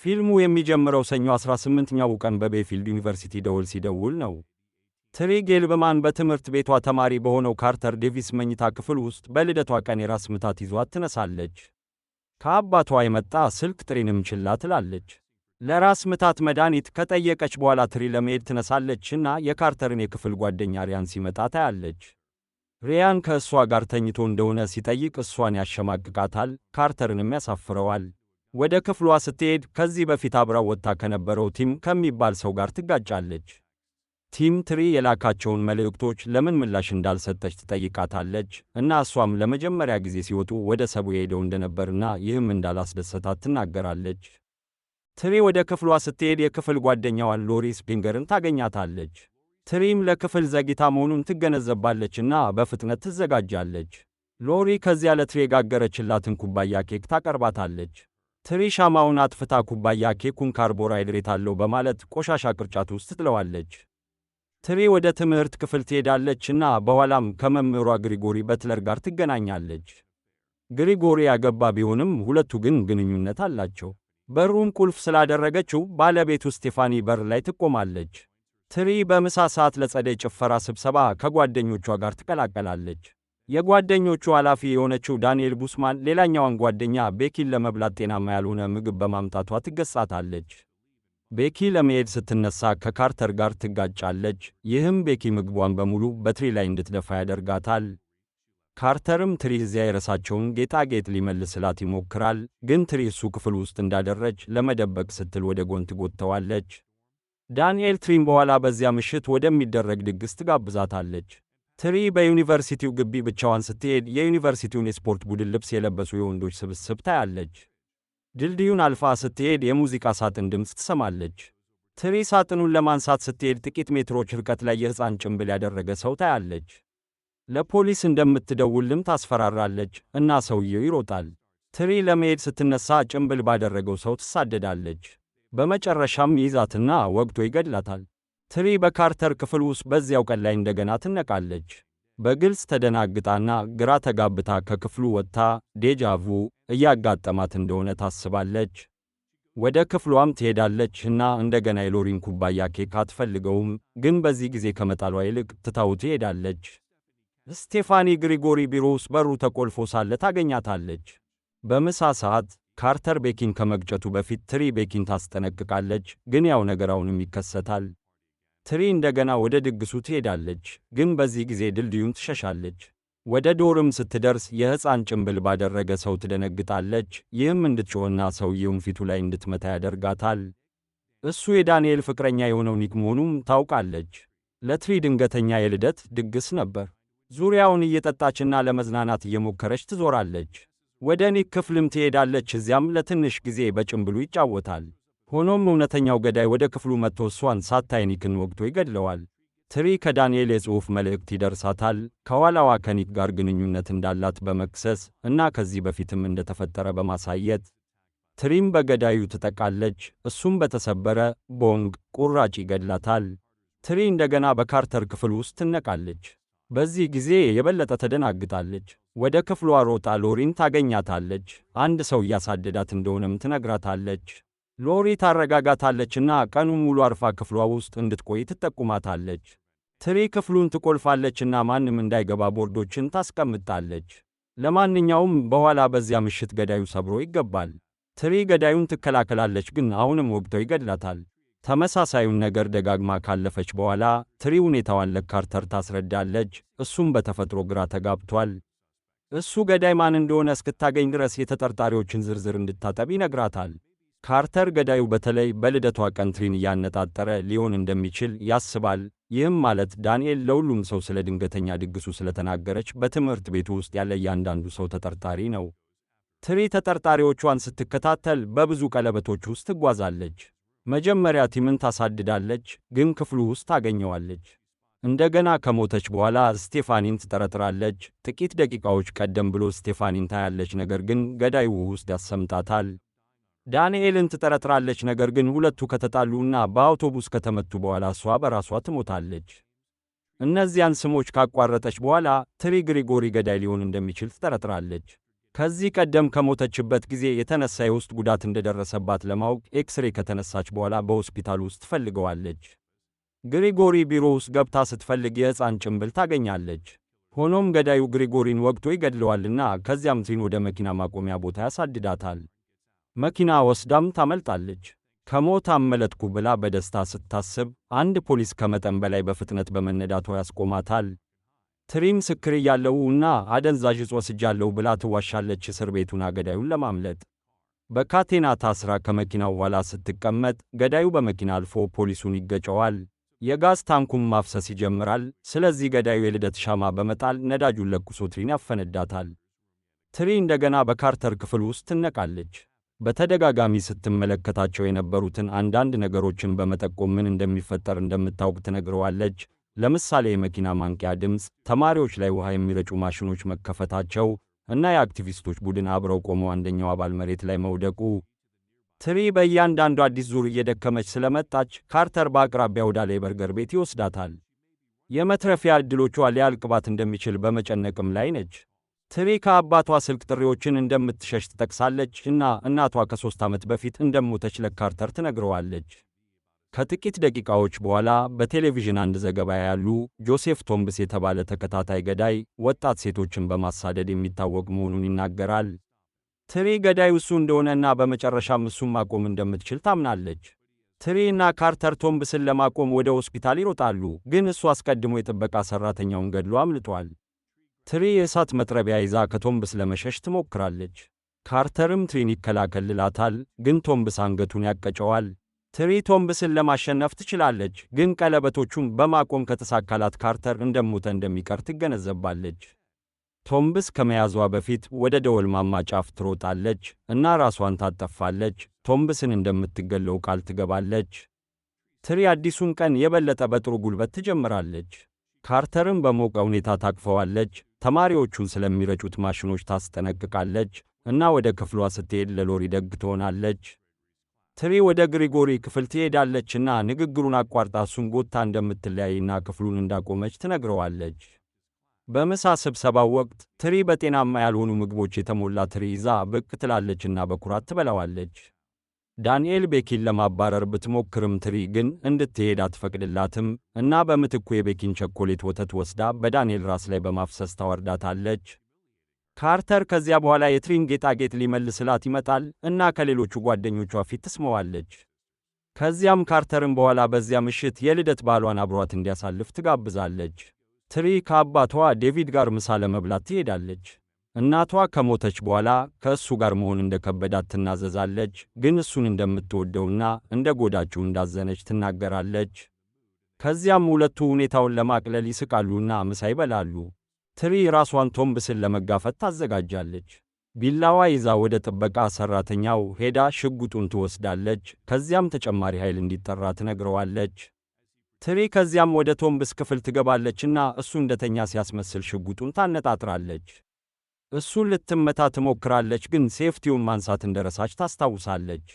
ፊልሙ የሚጀምረው ሰኞ 18ኛው ቀን በቤፊልድ ዩኒቨርሲቲ ደወል ሲደውል ነው። ትሪ ጌልብማን በትምህርት ቤቷ ተማሪ በሆነው ካርተር ዴቪስ መኝታ ክፍል ውስጥ በልደቷ ቀን የራስ ምታት ይዟት ትነሳለች። ከአባቷ የመጣ ስልክ ትሪንም ችላ ትላለች። ለራስ ምታት መድኃኒት ከጠየቀች በኋላ ትሪ ለመሄድ ትነሳለችና የካርተርን የክፍል ጓደኛ ሪያን ሲመጣ ታያለች። ሪያን ከእሷ ጋር ተኝቶ እንደሆነ ሲጠይቅ እሷን ያሸማቅቃታል፣ ካርተርንም ያሳፍረዋል። ወደ ክፍሏ ስትሄድ ከዚህ በፊት አብራው ወጥታ ከነበረው ቲም ከሚባል ሰው ጋር ትጋጫለች። ቲም ትሪ የላካቸውን መልእክቶች ለምን ምላሽ እንዳልሰጠች ትጠይቃታለች እና እሷም ለመጀመሪያ ጊዜ ሲወጡ ወደ ሰቡ ሄደው እንደነበርና ይህም እንዳላስደሰታት ትናገራለች። ትሪ ወደ ክፍሏ ስትሄድ የክፍል ጓደኛዋን ሎሪ ስፒንገርን ታገኛታለች። ትሪም ለክፍል ዘግይታ መሆኑን ትገነዘባለችና በፍጥነት ትዘጋጃለች። ሎሪ ከዚያ ለትሪ የጋገረችላትን ኩባያ ኬክ ታቀርባታለች። ትሪ ሻማውን አጥፍታ ኩባያ ኬኩን ካርቦሃይድሬት አለው በማለት ቆሻሻ ቅርጫት ውስጥ ትጥለዋለች። ትሪ ወደ ትምህርት ክፍል ትሄዳለችና በኋላም ከመምህሯ ግሪጎሪ በትለር ጋር ትገናኛለች። ግሪጎሪ ያገባ ቢሆንም ሁለቱ ግን ግንኙነት አላቸው። በሩን ቁልፍ ስላደረገችው ባለቤቱ ስቴፋኒ በር ላይ ትቆማለች። ትሪ በምሳ ሰዓት ለጸደይ ጭፈራ ስብሰባ ከጓደኞቿ ጋር ትቀላቀላለች። የጓደኞቹ ኃላፊ የሆነችው ዳንኤል ቡስማን ሌላኛዋን ጓደኛ ቤኪን ለመብላት ጤናማ ያልሆነ ምግብ በማምጣቷ ትገሳታለች። ቤኪ ለመሄድ ስትነሳ ከካርተር ጋር ትጋጫለች። ይህም ቤኪ ምግቧን በሙሉ በትሪ ላይ እንድትደፋ ያደርጋታል። ካርተርም ትሪ እዚያ የረሳቸውን ጌጣጌጥ ሊመልስላት ይሞክራል፣ ግን ትሪ እሱ ክፍል ውስጥ እንዳደረች ለመደበቅ ስትል ወደ ጎን ትጎትተዋለች። ዳንኤል ትሪም በኋላ በዚያ ምሽት ወደሚደረግ ድግስ ትጋብዛታለች። ትሪ በዩኒቨርሲቲው ግቢ ብቻዋን ስትሄድ የዩኒቨርሲቲውን የስፖርት ቡድን ልብስ የለበሱ የወንዶች ስብስብ ታያለች። ድልድዩን አልፋ ስትሄድ የሙዚቃ ሳጥን ድምፅ ትሰማለች። ትሪ ሳጥኑን ለማንሳት ስትሄድ ጥቂት ሜትሮች ርቀት ላይ የሕፃን ጭንብል ያደረገ ሰው ታያለች። ለፖሊስ እንደምትደውልም ታስፈራራለች እና ሰውየው ይሮጣል። ትሪ ለመሄድ ስትነሳ ጭንብል ባደረገው ሰው ትሳደዳለች። በመጨረሻም ይይዛትና ወግቶ ይገድላታል። ትሪ በካርተር ክፍል ውስጥ በዚያው ቀን ላይ እንደገና ትነቃለች። በግልጽ ተደናግጣና ግራ ተጋብታ ከክፍሉ ወጥታ ዴጃvu እያጋጠማት እንደሆነ ታስባለች። ወደ ክፍሏም ትሄዳለች እና እንደገና የሎሪን ኩባያ ኬክ አትፈልገውም፣ ግን በዚህ ጊዜ ከመጣሏ ይልቅ ትታው ትሄዳለች። ስቴፋኒ ግሪጎሪ ቢሮ ውስጥ በሩ ተቆልፎ ሳለ ታገኛታለች። በምሳ ሰዓት ካርተር ቤኪን ከመግጨቱ በፊት ትሪ ቤኪን ታስጠነቅቃለች፣ ግን ያው ነገር አሁንም ይከሰታል። ትሪ እንደገና ወደ ድግሱ ትሄዳለች፣ ግን በዚህ ጊዜ ድልድዩን ትሸሻለች። ወደ ዶርም ስትደርስ የሕፃን ጭንብል ባደረገ ሰው ትደነግጣለች። ይህም እንድትጮህና ሰውየውን ፊቱ ላይ እንድትመታ ያደርጋታል። እሱ የዳንኤል ፍቅረኛ የሆነው ኒክ መሆኑም ታውቃለች። ለትሪ ድንገተኛ የልደት ድግስ ነበር። ዙሪያውን እየጠጣችና ለመዝናናት እየሞከረች ትዞራለች። ወደ ኒክ ክፍልም ትሄዳለች። እዚያም ለትንሽ ጊዜ በጭንብሉ ይጫወታል። ሆኖም እውነተኛው ገዳይ ወደ ክፍሉ መጥቶ እሷን ሳታይ ኒክን ወግቶ ይገድለዋል። ትሪ ከዳንኤል የጽሑፍ መልእክት ይደርሳታል፣ ከኋላዋ ከኒክ ጋር ግንኙነት እንዳላት በመክሰስ እና ከዚህ በፊትም እንደተፈጠረ በማሳየት። ትሪም በገዳዩ ትጠቃለች፣ እሱም በተሰበረ ቦንግ ቁራጭ ይገድላታል። ትሪ እንደገና በካርተር ክፍል ውስጥ ትነቃለች። በዚህ ጊዜ የበለጠ ተደናግጣለች። ወደ ክፍሏ ሮጣ ሎሪን ታገኛታለች። አንድ ሰው እያሳደዳት እንደሆነም ትነግራታለች። ሎሪ ታረጋጋታለችና ቀኑን ሙሉ አርፋ ክፍሏ ውስጥ እንድትቆይ ትጠቁማታለች። ትሪ ክፍሉን ትቆልፋለችና ማንም እንዳይገባ ቦርዶችን ታስቀምጣለች። ለማንኛውም በኋላ በዚያ ምሽት ገዳዩ ሰብሮ ይገባል። ትሪ ገዳዩን ትከላከላለች፣ ግን አሁንም ወግተው ይገድላታል። ተመሳሳዩን ነገር ደጋግማ ካለፈች በኋላ ትሪ ሁኔታዋን ለካርተር ታስረዳለች። እሱም በተፈጥሮ ግራ ተጋብቷል። እሱ ገዳይ ማን እንደሆነ እስክታገኝ ድረስ የተጠርጣሪዎችን ዝርዝር እንድታጠብ ይነግራታል። ካርተር ገዳዩ በተለይ በልደቷ ቀን ትሪን እያነጣጠረ ሊሆን እንደሚችል ያስባል። ይህም ማለት ዳንኤል ለሁሉም ሰው ስለ ድንገተኛ ድግሱ ስለተናገረች በትምህርት ቤቱ ውስጥ ያለ እያንዳንዱ ሰው ተጠርጣሪ ነው። ትሪ ተጠርጣሪዎቿን ስትከታተል በብዙ ቀለበቶች ውስጥ ትጓዛለች። መጀመሪያ ቲምን ታሳድዳለች፣ ግን ክፍሉ ውስጥ ታገኘዋለች። እንደገና ከሞተች በኋላ ስቴፋኒን ትጠረጥራለች። ጥቂት ደቂቃዎች ቀደም ብሎ ስቴፋኒን ታያለች፣ ነገር ግን ገዳዩ ውስጥ ያሰምጣታል። ዳንኤልን ትጠረጥራለች፣ ነገር ግን ሁለቱ ከተጣሉና በአውቶቡስ ከተመቱ በኋላ እሷ በራሷ ትሞታለች። እነዚያን ስሞች ካቋረጠች በኋላ ትሪ ግሪጎሪ ገዳይ ሊሆን እንደሚችል ትጠረጥራለች። ከዚህ ቀደም ከሞተችበት ጊዜ የተነሳ የውስጥ ጉዳት እንደደረሰባት ለማወቅ ኤክስሬ ከተነሳች በኋላ በሆስፒታል ውስጥ ትፈልገዋለች። ግሪጎሪ ቢሮ ውስጥ ገብታ ስትፈልግ የሕፃን ጭንብል ታገኛለች። ሆኖም ገዳዩ ግሪጎሪን ወግቶ ይገድለዋልና ከዚያም ትሪን ወደ መኪና ማቆሚያ ቦታ ያሳድዳታል። መኪና ወስዳም ታመልጣለች። ከሞት አመለጥኩ ብላ በደስታ ስታስብ አንድ ፖሊስ ከመጠን በላይ በፍጥነት በመነዳቷ ያስቆማታል። ትሪ ምስክር እያለውና አደንዛዥ ዕፅ ወስጃለሁ ብላ ትዋሻለች እስር ቤቱን ገዳዩን ለማምለጥ። በካቴና ታስራ ከመኪናው ኋላ ስትቀመጥ ገዳዩ በመኪና አልፎ ፖሊሱን ይገጨዋል። የጋዝ ታንኩም ማፍሰስ ይጀምራል። ስለዚህ ገዳዩ የልደት ሻማ በመጣል ነዳጁን ለኩሶ ትሪን ያፈነዳታል። ትሪ እንደገና በካርተር ክፍል ውስጥ ትነቃለች። በተደጋጋሚ ስትመለከታቸው የነበሩትን አንዳንድ ነገሮችን በመጠቆም ምን እንደሚፈጠር እንደምታውቅ ትነግረዋለች። ለምሳሌ የመኪና ማንቂያ ድምፅ፣ ተማሪዎች ላይ ውሃ የሚረጩ ማሽኖች መከፈታቸው እና የአክቲቪስቶች ቡድን አብረው ቆመው አንደኛው አባል መሬት ላይ መውደቁ። ትሪ በእያንዳንዱ አዲስ ዙር እየደከመች ስለመጣች ካርተር በአቅራቢያ ወዳለ የበርገር ቤት ይወስዳታል። የመትረፊያ ዕድሎቿ ሊያልቅባት እንደሚችል በመጨነቅም ላይ ነች። ትሪ ከአባቷ ስልክ ጥሪዎችን እንደምትሸሽ ትጠቅሳለች እና እናቷ ከ3 ዓመት በፊት እንደሞተች ለካርተር ትነግረዋለች። ከጥቂት ደቂቃዎች በኋላ በቴሌቪዥን አንድ ዘገባ ያሉ ጆሴፍ ቶምብስ የተባለ ተከታታይ ገዳይ ወጣት ሴቶችን በማሳደድ የሚታወቅ መሆኑን ይናገራል። ትሪ ገዳዩ እሱ እንደሆነና በመጨረሻም እሱን ማቆም እንደምትችል ታምናለች። ትሪ እና ካርተር ቶምብስን ለማቆም ወደ ሆስፒታል ይሮጣሉ፣ ግን እሱ አስቀድሞ የጥበቃ ሠራተኛውን ገድሎ አምልጧል። ትሪ የእሳት መጥረቢያ ይዛ ከቶምብስ ለመሸሽ ትሞክራለች። ካርተርም ትሪን ይከላከልላታል፣ ግን ቶምብስ አንገቱን ያቀጨዋል። ትሪ ቶምብስን ለማሸነፍ ትችላለች፣ ግን ቀለበቶቹን በማቆም ከተሳካላት ካርተር እንደሞተ እንደሚቀር ትገነዘባለች። ቶምብስ ከመያዟ በፊት ወደ ደወል ማማ ጫፍ ትሮጣለች እና ራሷን ታጠፋለች። ቶምብስን እንደምትገለው ቃል ትገባለች። ትሪ አዲሱን ቀን የበለጠ በጥሩ ጉልበት ትጀምራለች። ካርተርን በሞቀ ሁኔታ ታቅፈዋለች። ተማሪዎቹን ስለሚረጩት ማሽኖች ታስጠነቅቃለች እና ወደ ክፍሏ ስትሄድ ለሎሪ ደግ ትሆናለች። ትሪ ወደ ግሪጎሪ ክፍል ትሄዳለችና ንግግሩን አቋርጣ እሱን ጎታ እንደምትለያይና ክፍሉን እንዳቆመች ትነግረዋለች። በምሳ ስብሰባው ወቅት ትሪ በጤናማ ያልሆኑ ምግቦች የተሞላ ትሪ ይዛ ብቅ ትላለችና በኩራት ትበላዋለች። ዳንኤል ቤኪን ለማባረር ብትሞክርም ትሪ ግን እንድትሄድ አትፈቅድላትም እና በምትኩ የቤኪን ቸኮሌት ወተት ወስዳ በዳንኤል ራስ ላይ በማፍሰስ ታወርዳታለች። ካርተር ከዚያ በኋላ የትሪን ጌጣጌጥ ሊመልስላት ይመጣል እና ከሌሎቹ ጓደኞቿ ፊት ትስመዋለች። ከዚያም ካርተርን በኋላ በዚያ ምሽት የልደት በዓሏን አብሯት እንዲያሳልፍ ትጋብዛለች። ትሪ ከአባቷ ዴቪድ ጋር ምሳ ለመብላት ትሄዳለች። እናቷ ከሞተች በኋላ ከእሱ ጋር መሆን እንደከበዳት ትናዘዛለች፣ ግን እሱን እንደምትወደውና እንደ ጎዳችው እንዳዘነች ትናገራለች። ከዚያም ሁለቱ ሁኔታውን ለማቅለል ይስቃሉና ምሳ ይበላሉ። ትሪ ራሷን ቶምብስን ለመጋፈጥ ታዘጋጃለች። ቢላዋ ይዛ ወደ ጥበቃ ሠራተኛው ሄዳ ሽጉጡን ትወስዳለች። ከዚያም ተጨማሪ ኃይል እንዲጠራ ትነግረዋለች። ትሪ ከዚያም ወደ ቶምብስ ክፍል ትገባለችና እሱ እንደተኛ ሲያስመስል ሽጉጡን ታነጣጥራለች። እሱን ልትመታ ትሞክራለች፣ ግን ሴፍቲውን ማንሳት እንደረሳች ታስታውሳለች።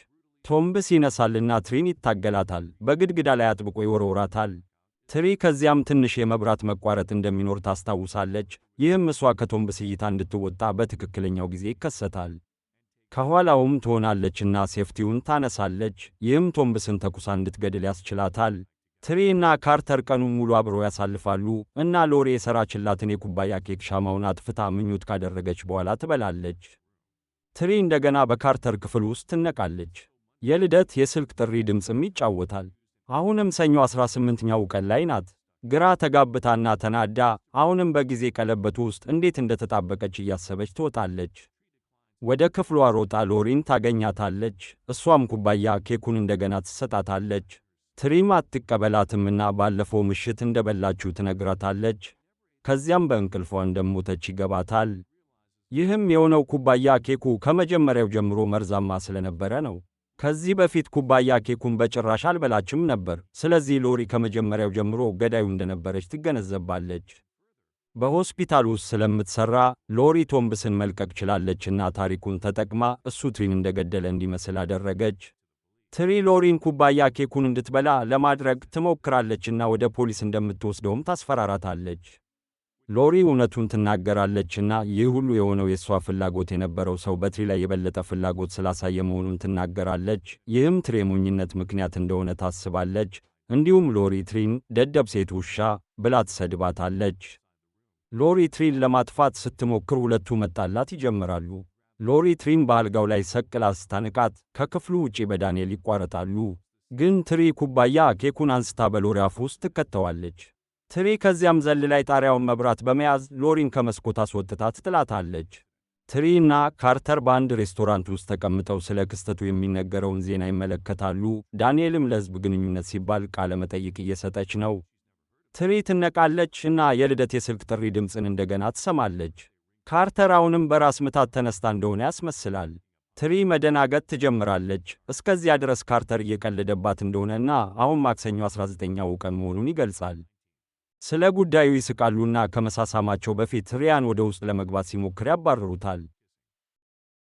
ቶምብስ ይነሳልና ትሪን ይታገላታል፣ በግድግዳ ላይ አጥብቆ ይወረውራታል። ትሪ ከዚያም ትንሽ የመብራት መቋረጥ እንደሚኖር ታስታውሳለች። ይህም እሷ ከቶምብስ እይታ እንድትወጣ በትክክለኛው ጊዜ ይከሰታል። ከኋላውም ትሆናለችና ሴፍቲውን ታነሳለች። ይህም ቶምብስን ተኩሳ እንድትገድል ያስችላታል። ትሪ እና ካርተር ቀኑን ሙሉ አብረው ያሳልፋሉ እና ሎሪ የሰራችላትን የኩባያ ኬክ ሻማውን አጥፍታ ምኞት ካደረገች በኋላ ትበላለች። ትሪ እንደገና በካርተር ክፍል ውስጥ ትነቃለች። የልደት የስልክ ጥሪ ድምፅም ይጫወታል። አሁንም ሰኞ 18ኛው ቀን ላይ ናት። ግራ ተጋብታና ተናዳ አሁንም በጊዜ ቀለበቱ ውስጥ እንዴት እንደተጣበቀች እያሰበች ትወጣለች። ወደ ክፍሏ ሮጣ ሎሪን ታገኛታለች። እሷም ኩባያ ኬኩን እንደገና ትሰጣታለች። ትሪም አትቀበላትምና ባለፈው ምሽት እንደበላችሁ ትነግራታለች። ከዚያም በእንቅልፏ እንደሞተች ይገባታል። ይህም የሆነው ኩባያ ኬኩ ከመጀመሪያው ጀምሮ መርዛማ ስለነበረ ነው። ከዚህ በፊት ኩባያ ኬኩን በጭራሽ አልበላችም ነበር። ስለዚህ ሎሪ ከመጀመሪያው ጀምሮ ገዳዩ እንደነበረች ትገነዘባለች። በሆስፒታል ውስጥ ስለምትሠራ ሎሪ ቶምብስን መልቀቅ ችላለችና ታሪኩን ተጠቅማ እሱ ትሪን እንደገደለ እንዲመስል አደረገች። ትሪ ሎሪን ኩባያ ኬኩን እንድትበላ ለማድረግ ትሞክራለችና ወደ ፖሊስ እንደምትወስደውም ታስፈራራታለች። ሎሪ እውነቱን ትናገራለችና ይህ ሁሉ የሆነው የእሷ ፍላጎት የነበረው ሰው በትሪ ላይ የበለጠ ፍላጎት ስላሳየ መሆኑን ትናገራለች። ይህም ትሪ የሞኝነት ምክንያት እንደሆነ ታስባለች። እንዲሁም ሎሪ ትሪን ደደብ ሴት ውሻ ብላ ትሰድባታለች። ሎሪ ትሪን ለማጥፋት ስትሞክር ሁለቱ መጣላት ይጀምራሉ። ሎሪ ትሪን በአልጋው ላይ ሰቅላ ስታንቃት ከክፍሉ ውጪ በዳንኤል ይቋረጣሉ። ግን ትሪ ኩባያ ኬኩን አንስታ በሎሪ አፍ ውስጥ ትከተዋለች። ትሪ ከዚያም ላይ ጣሪያውን መብራት በመያዝ ሎሪን ከመስኮት አስወጥታ ትጥላታለች። ትሪ እና ካርተር በአንድ ሬስቶራንት ውስጥ ተቀምጠው ስለ ክስተቱ የሚነገረውን ዜና ይመለከታሉ። ዳንኤልም ለሕዝብ ግንኙነት ሲባል ቃለ መጠይቅ እየሰጠች ነው። ትሪ ትነቃለች እና የልደት የስልክ ጥሪ ድምፅን እንደገና ትሰማለች። ካርተር አሁንም በራስ ምታት ተነስታ እንደሆነ ያስመስላል። ትሪ መደናገጥ ትጀምራለች። እስከዚያ ድረስ ካርተር እየቀለደባት እንደሆነና አሁን ማክሰኞ 19ኛው ቀን መሆኑን ይገልጻል። ስለ ጉዳዩ ይስቃሉና ከመሳሳማቸው በፊት ሪያን ወደ ውስጥ ለመግባት ሲሞክር ያባርሩታል።